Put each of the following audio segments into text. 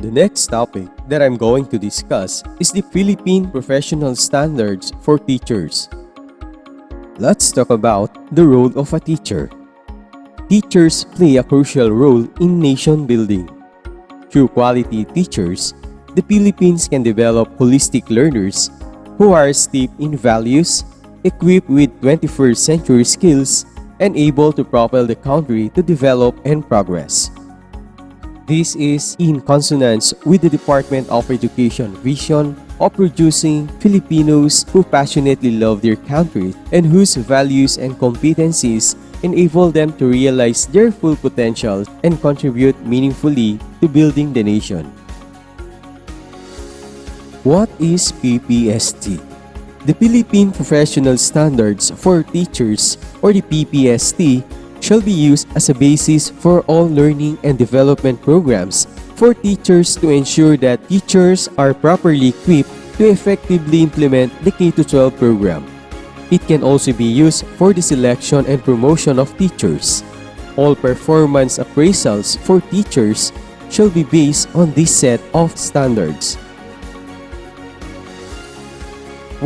The next topic that I'm going to discuss is the Philippine Professional Standards for Teachers. Let's talk about the role of a teacher. Teachers play a crucial role in nation building. Through quality teachers, the Philippines can develop holistic learners who are steeped in values, equipped with 21st century skills, and able to propel the country to develop and progress. This is in consonance with the Department of Education vision of producing Filipinos who passionately love their country and whose values and competencies enable them to realize their full potential and contribute meaningfully to building the nation. What is PPST? The Philippine Professional Standards for Teachers, or the PPST, shall be used as a basis for all learning and development programs for teachers to ensure that teachers are properly equipped to effectively implement the K-12 program. It can also be used for the selection and promotion of teachers. All performance appraisals for teachers shall be based on this set of standards.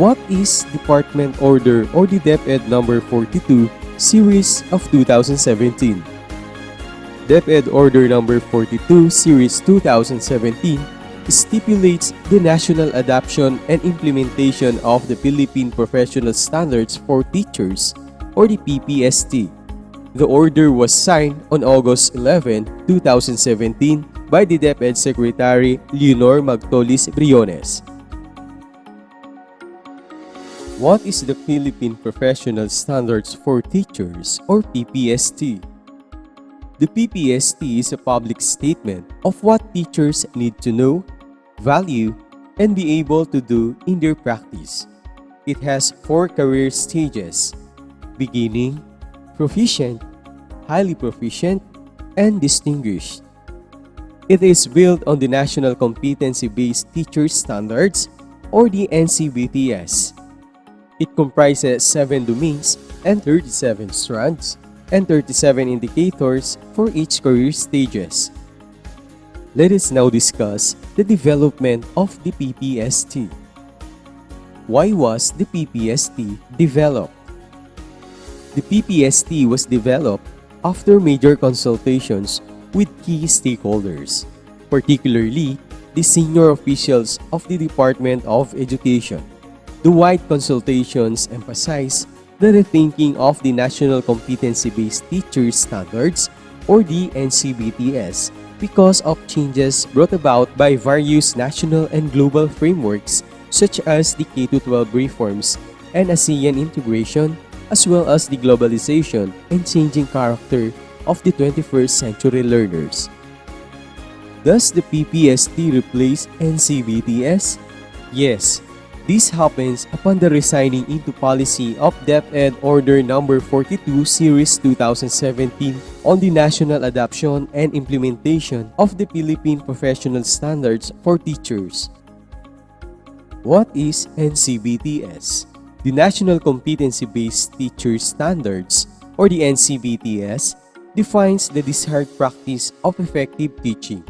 What is Department Order or the DepEd number 42 Series of 2017? DepEd Order number 42 Series 2017 stipulates the national adoption and implementation of the Philippine Professional Standards for Teachers, or the PPST. The order was signed on August 11, 2017 by the DepEd Secretary Leonor Magtolis Briones. What is the Philippine Professional Standards for Teachers, or PPST? The PPST is a public statement of what teachers need to know, value, and be able to do in their practice. It has 4 career stages: beginning, proficient, highly proficient, and distinguished. It is built on the National Competency-Based Teacher Standards, or the NCBTS. It comprises 7 domains and 37 strands and 37 indicators for each career stages. Let us now discuss the development of the PPST. Why was the PPST developed? The PPST was developed after major consultations with key stakeholders, particularly the senior officials of the Department of Education. The wide consultations emphasize the rethinking of the National Competency-Based Teacher Standards, or the NCBTS, because of changes brought about by various national and global frameworks such as the K-12 reforms and ASEAN integration, as well as the globalization and changing character of the 21st century learners. Does the PPST replace NCBTS? Yes. This happens upon the resigning into policy of DepEd Order number 42 Series 2017 on the national adoption and implementation of the Philippine Professional Standards for Teachers. What is NCBTS? The National Competency-Based Teacher Standards, or the NCBTS, defines the desired practice of effective teaching.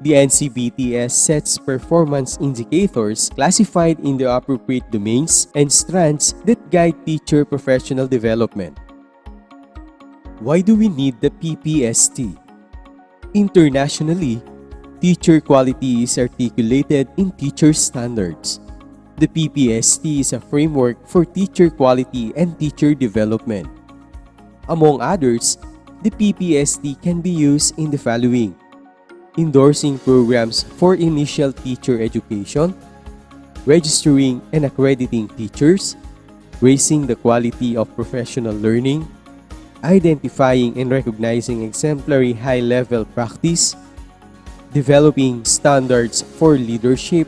The NCBTS sets performance indicators classified in the appropriate domains and strands that guide teacher professional development. Why do we need the PPST? Internationally, teacher quality is articulated in teacher standards. The PPST is a framework for teacher quality and teacher development. Among others, the PPST can be used in the following: endorsing programs for initial teacher education, registering and accrediting teachers, raising the quality of professional learning, identifying and recognizing exemplary high-level practice, developing standards for leadership,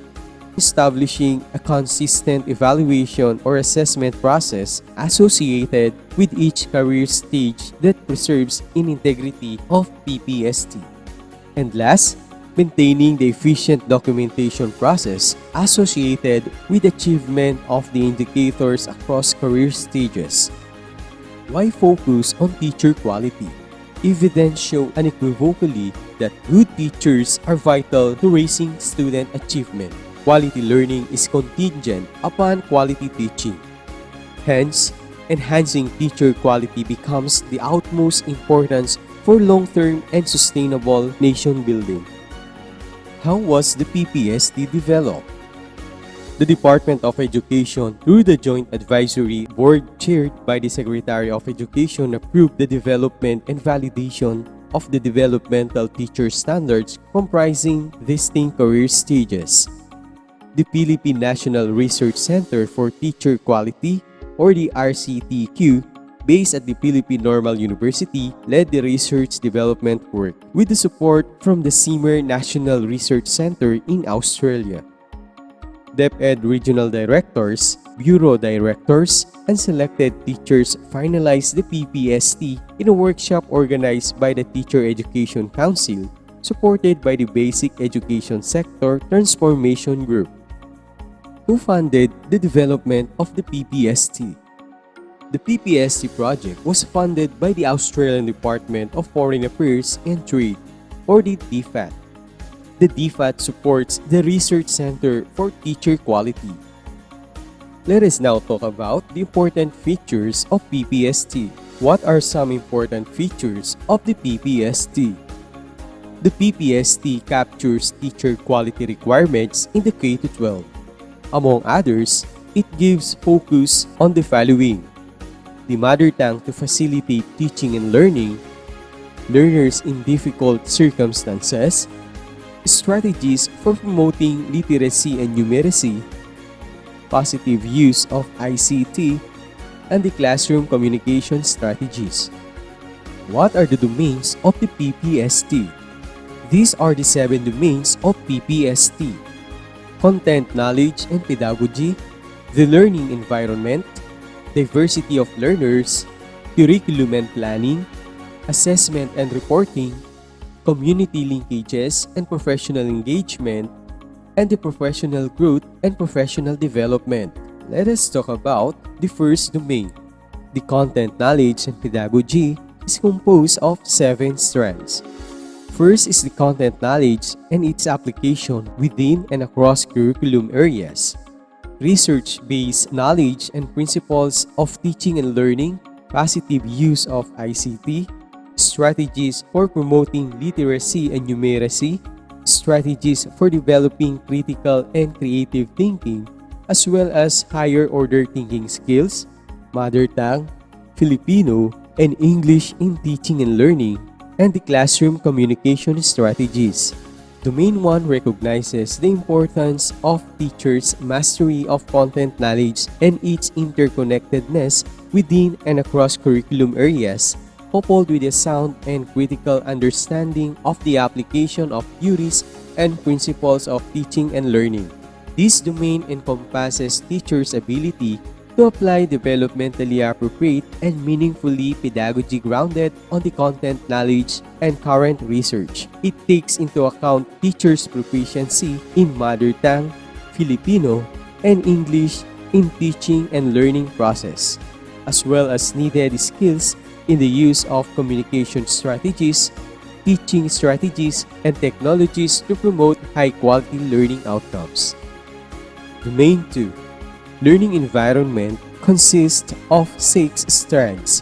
establishing a consistent evaluation or assessment process associated with each career stage that preserves in integrity of PPST. And last, maintaining the efficient documentation process associated with achievement of the indicators across career stages. Why focus on teacher quality? Evidence show unequivocally that good teachers are vital to raising student achievement. Quality learning is contingent upon quality teaching. Hence, enhancing teacher quality becomes the utmost importance for long-term and sustainable nation building. How was the PPST developed? The Department of Education, through the Joint Advisory Board chaired by the Secretary of Education, approved the development and validation of the developmental teacher standards comprising distinct career stages. The Philippine National Research Center for Teacher Quality, or the RCTQ, based at the Philippine Normal University, led the research development work with the support from the CIMER National Research Center in Australia. DepEd regional directors, bureau directors, and selected teachers finalized the PPST in a workshop organized by the Teacher Education Council, supported by the Basic Education Sector Transformation Group. Who funded the development of the PPST? The PPST project was funded by the Australian Department of Foreign Affairs and Trade, or the DFAT. The DFAT supports the Research Center for Teacher Quality. Let us now talk about the important features of PPST. What are some important features of the PPST? The PPST captures teacher quality requirements in the K-12. Among others, it gives focus on the following: the mother tongue to facilitate teaching and learning, learners in difficult circumstances, strategies for promoting literacy and numeracy, positive use of ICT, and the classroom communication strategies. What are the domains of the PPST? These are the 7 domains of PPST: content, knowledge, and pedagogy, the learning environment, diversity of learners, curriculum and planning, assessment and reporting, community linkages and professional engagement, and the professional growth and professional development. Let us talk about the first domain. The content, knowledge, and pedagogy is composed of 7 strands. First is the content knowledge and its application within and across curriculum areas. Research-based knowledge and principles of teaching and learning, positive use of ICT, strategies for promoting literacy and numeracy, strategies for developing critical and creative thinking, as well as higher order thinking skills, mother tongue, Filipino, and English in teaching and learning, and the classroom communication strategies. Domain 1 recognizes the importance of teachers' mastery of content knowledge and its interconnectedness within and across curriculum areas, coupled with a sound and critical understanding of the application of theories and principles of teaching and learning. This domain encompasses teachers' ability to apply developmentally appropriate and meaningfully pedagogy grounded on the content knowledge and current research. It takes into account teachers' proficiency in mother tongue, Filipino, and English in teaching and learning process, as well as needed skills in the use of communication strategies, teaching strategies, and technologies to promote high-quality learning outcomes. Domain 2. Learning environment consists of 6 strands: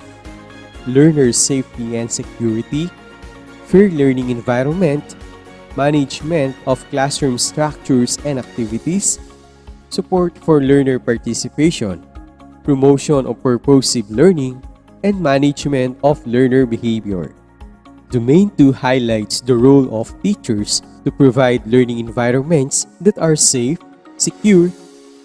learner safety and security, fair learning environment, management of classroom structures and activities, support for learner participation, promotion of purposive learning, and management of learner behavior. Domain 2 highlights the role of teachers to provide learning environments that are safe, secure,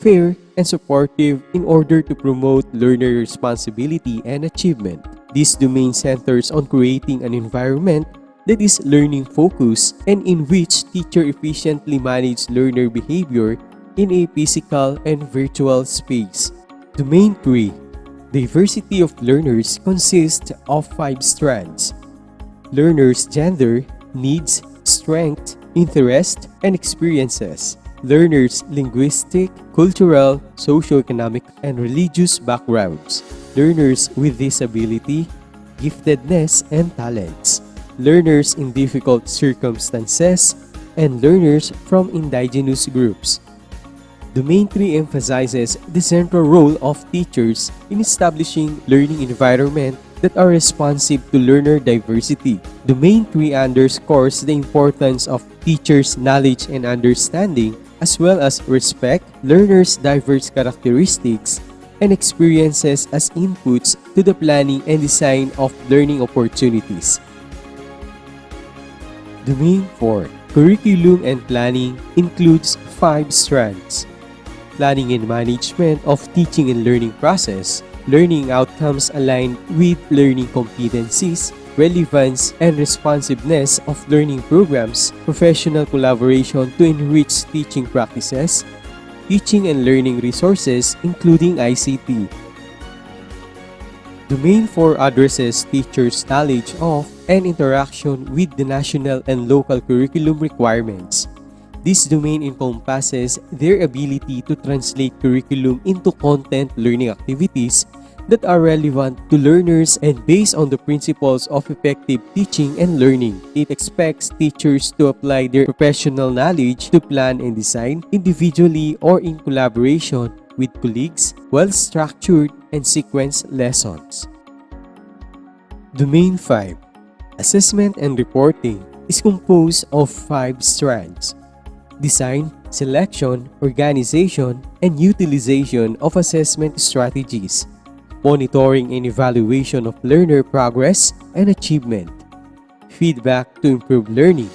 fair, and supportive in order to promote learner responsibility and achievement. This domain centers on creating an environment that is learning-focused and in which teacher efficiently manage learner behavior in a physical and virtual space. Domain 3. Diversity of learners consists of 5 strands: learners' gender, needs, strength, interest, and experiences, learners' linguistic, cultural, socioeconomic, and religious backgrounds, learners with disability, giftedness and talents, learners in difficult circumstances, and learners from indigenous groups. Domain 3 emphasizes the central role of teachers in establishing learning environments that are responsive to learner diversity. Domain 3 underscores the importance of teachers' knowledge and understanding, as well as respect learners' diverse characteristics and experiences as inputs to the planning and design of learning opportunities. Domain 4. Curriculum and planning includes 5 strands: planning and management of teaching and learning process, learning outcomes aligned with learning competencies, relevance and responsiveness of learning programs, professional collaboration to enrich teaching practices, teaching and learning resources including ICT. Domain 4 addresses teachers' knowledge of and interaction with the national and local curriculum requirements. This domain encompasses their ability to translate curriculum into content learning activities that are relevant to learners and based on the principles of effective teaching and learning. It expects teachers to apply their professional knowledge to plan and design individually or in collaboration with colleagues, well-structured and sequenced lessons. Domain 5. Assessment and reporting is composed of 5 strands: design, selection, organization, and utilization of assessment strategies, monitoring and evaluation of learner progress and achievement, feedback to improve learning,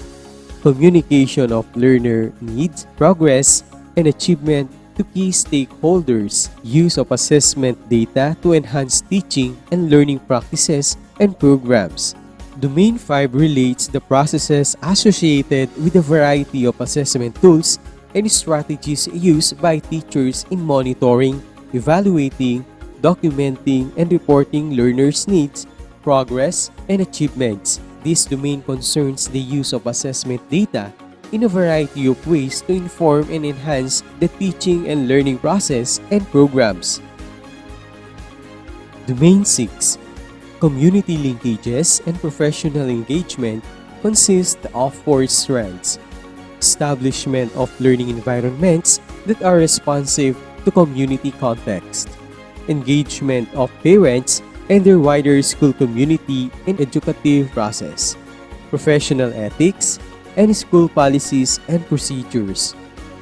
communication of learner needs, progress, and achievement to key stakeholders, use of assessment data to enhance teaching and learning practices and programs. Domain 5 relates the processes associated with a variety of assessment tools and strategies used by teachers in monitoring, evaluating, documenting, and reporting learners' needs, progress, and achievements. This domain concerns the use of assessment data in a variety of ways to inform and enhance the teaching and learning process and programs. Domain 6. Community linkages and professional engagement consist of 4 strands: establishment of learning environments that are responsive to community context, engagement of parents and their wider school community in educative process, professional ethics, and school policies and procedures.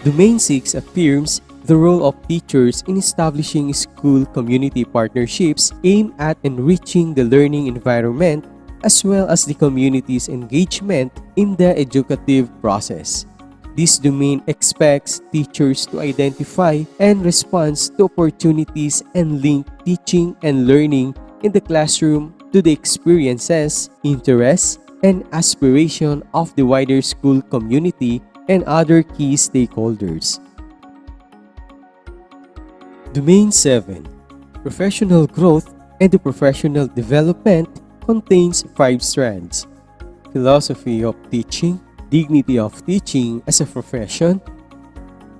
Domain 6 affirms the role of teachers in establishing school-community partnerships aimed at enriching the learning environment as well as the community's engagement in the educative process. This domain expects teachers to identify and respond to opportunities and link teaching and learning in the classroom to the experiences, interests, and aspiration of the wider school community and other key stakeholders. Domain 7. Professional growth and the professional development contains 5 strands: philosophy of teaching, dignity of teaching as a profession,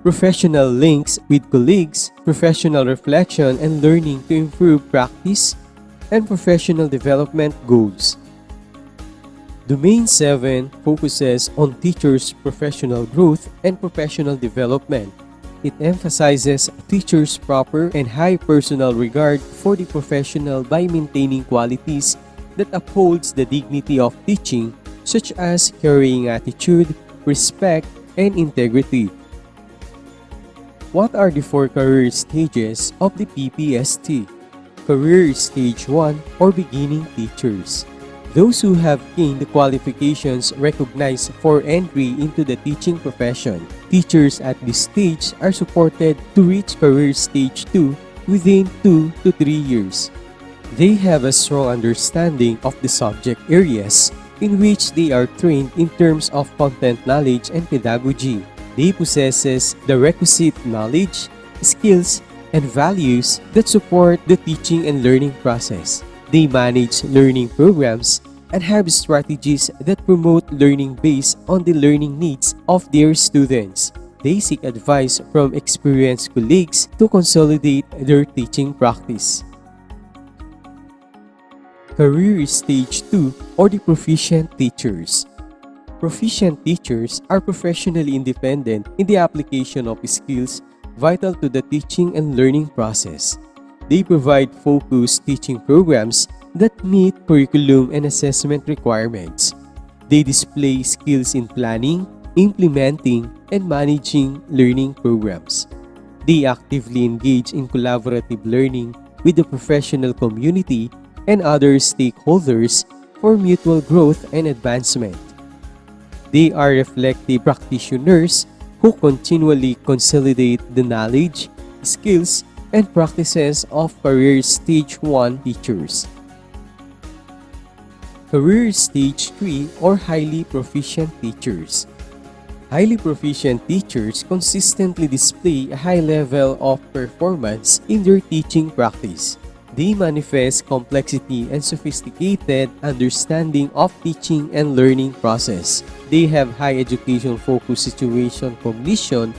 professional links with colleagues, professional reflection and learning to improve practice, and professional development goals. Domain 7 focuses on teachers' professional growth and professional development. It emphasizes teachers' proper and high personal regard for the professional by maintaining qualities that upholds the dignity of teaching, such as caring attitude, respect, and integrity. What are the 4 career stages of the PPST? Career Stage 1 or beginning teachers. Those who have gained the qualifications recognized for entry into the teaching profession. Teachers at this stage are supported to reach Career Stage 2 within 2 to 3 years. They have a strong understanding of the subject areas in which they are trained in terms of content knowledge and pedagogy. They possess the requisite knowledge, skills, and values that support the teaching and learning process. They manage learning programs and have strategies that promote learning based on the learning needs of their students. They seek advice from experienced colleagues to consolidate their teaching practice. Career Stage 2 or the Proficient Teachers. Proficient teachers are professionally independent in the application of skills vital to the teaching and learning process. They provide focused teaching programs that meet curriculum and assessment requirements. They display skills in planning, implementing, and managing learning programs. They actively engage in collaborative learning with the professional community and other stakeholders for mutual growth and advancement. They are reflective practitioners who continually consolidate the knowledge, skills, and practices of Career Stage 1 teachers. Career Stage 3 or Highly Proficient Teachers. Highly proficient teachers consistently display a high level of performance in their teaching practice. They manifest complexity and sophisticated understanding of teaching and learning process. They have high education-focused situation cognition,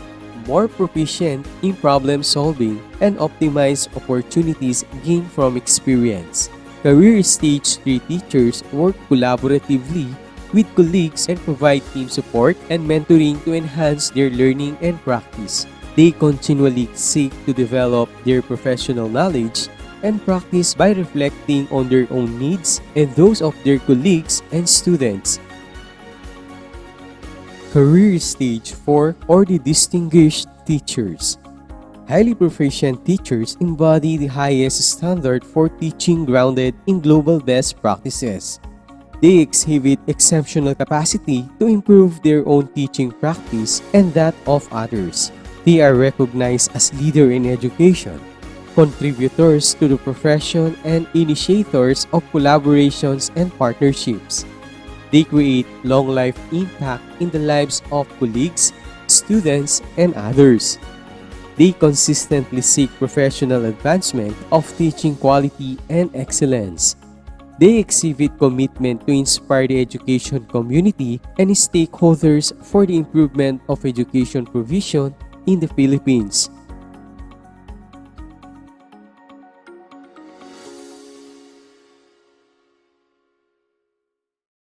more proficient in problem solving, and optimize opportunities gained from experience. Career Stage 3 teachers work collaboratively with colleagues and provide team support and mentoring to enhance their learning and practice. They continually seek to develop their professional knowledge and practice by reflecting on their own needs and those of their colleagues and students. Career Stage 4 or the Distinguished Teachers. Highly proficient teachers embody the highest standard for teaching grounded in global best practices. They exhibit exceptional capacity to improve their own teaching practice and that of others. They are recognized as leaders in education, contributors to the profession, and initiators of collaborations and partnerships. They create long-life impact in the lives of colleagues, students, and others. They consistently seek professional advancement of teaching quality and excellence. They exhibit commitment to inspire the education community and stakeholders for the improvement of education provision in the Philippines.